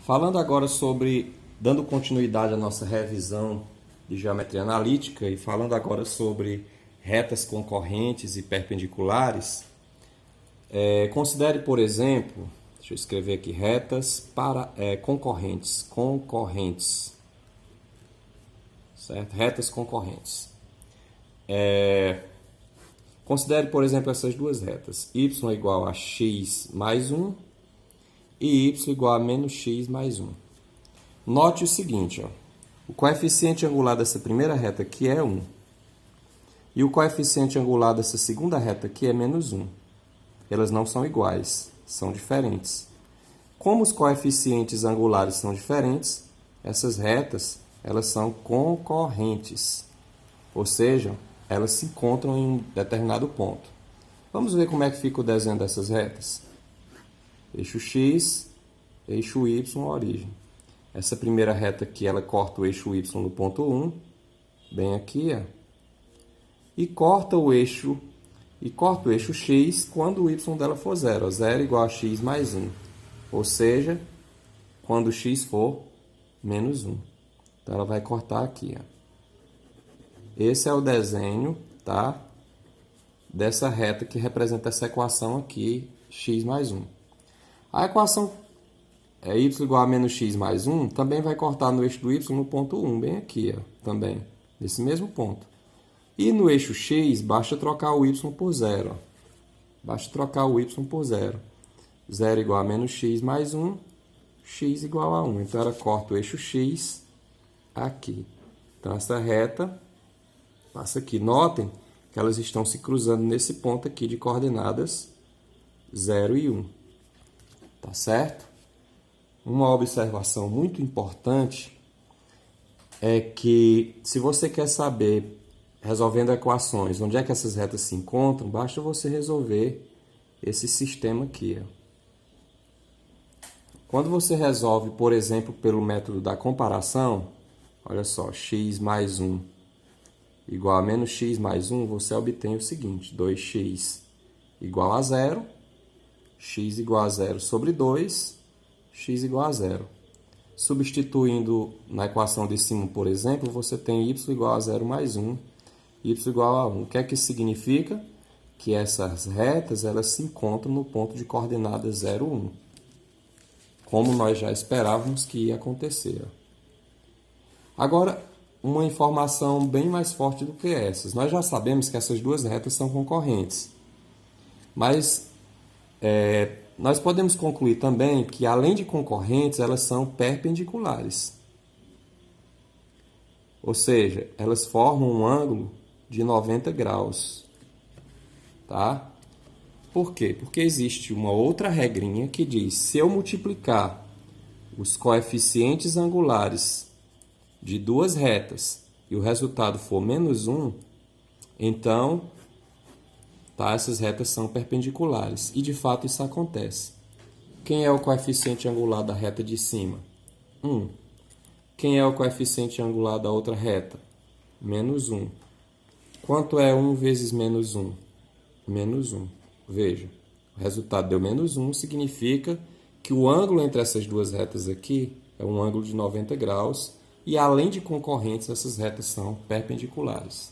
Falando agora sobre, dando continuidade à nossa revisão de geometria analítica e falando agora sobre retas concorrentes e perpendiculares, considere, por exemplo, deixa eu escrever aqui, retas concorrentes, certo? Retas concorrentes. Considere, por exemplo, essas duas retas, y igual a x mais 1 e y igual a menos x mais 1. Note o seguinte, ó, o coeficiente angular dessa primeira reta aqui é 1 e o coeficiente angular dessa segunda reta aqui é menos 1. Elas não são iguais, são diferentes. Como os coeficientes angulares são diferentes, essas retas elas são concorrentes, ou seja, elas se encontram em um determinado ponto. Vamos ver como é que fica o desenho dessas retas. Eixo x, eixo y, origem. Essa primeira reta aqui, ela corta o eixo y no ponto 1, bem aqui, ó, e corta o eixo x quando o y dela for 0. 0 igual a x mais 1, ou seja, quando x for menos 1. Então, ela vai cortar aqui, ó. Esse é o desenho, tá, dessa reta que representa essa equação aqui, x mais 1. A equação y igual a menos x mais 1 também vai cortar no eixo do y no ponto 1, bem aqui, ó, também, nesse mesmo ponto. E no eixo x, basta trocar o y por 0. Ó. Basta trocar o y por 0. 0 igual a menos x mais 1, x igual a 1. Então, ela corta o eixo x aqui. Então, essa reta passa aqui. Notem que elas estão se cruzando nesse ponto aqui de coordenadas 0 e 1. Tá certo? Uma observação muito importante é que, se você quer saber, resolvendo equações, onde é que essas retas se encontram, basta você resolver esse sistema aqui. Ó. Quando você resolve, por exemplo, pelo método da comparação, olha só, x mais 1 igual a menos x mais 1, você obtém o seguinte, 2x igual a 0, x igual a 0 sobre 2, x igual a 0. Substituindo na equação de cima, por exemplo, você tem y igual a 0 mais 1, y igual a 1. O que é que isso significa? Que essas retas elas se encontram no ponto de coordenadas 0, 1. Como nós já esperávamos que ia acontecer. Agora, uma informação bem mais forte do que essas. Nós já sabemos que essas duas retas são concorrentes. Mas nós podemos concluir também que, além de concorrentes, elas são perpendiculares. Ou seja, elas formam um ângulo de 90 graus. Tá? Por quê? Porque existe uma outra regrinha que diz, se eu multiplicar os coeficientes angulares de duas retas e o resultado for menos 1, então, tá, essas retas são perpendiculares. E, de fato, isso acontece. Quem é o coeficiente angular da reta de cima? 1. Quem é o coeficiente angular da outra reta? Menos 1. Quanto é 1 vezes menos 1? Menos 1. Veja, o resultado deu menos 1, significa que o ângulo entre essas duas retas aqui é um ângulo de 90 graus e, além de concorrentes, essas retas são perpendiculares.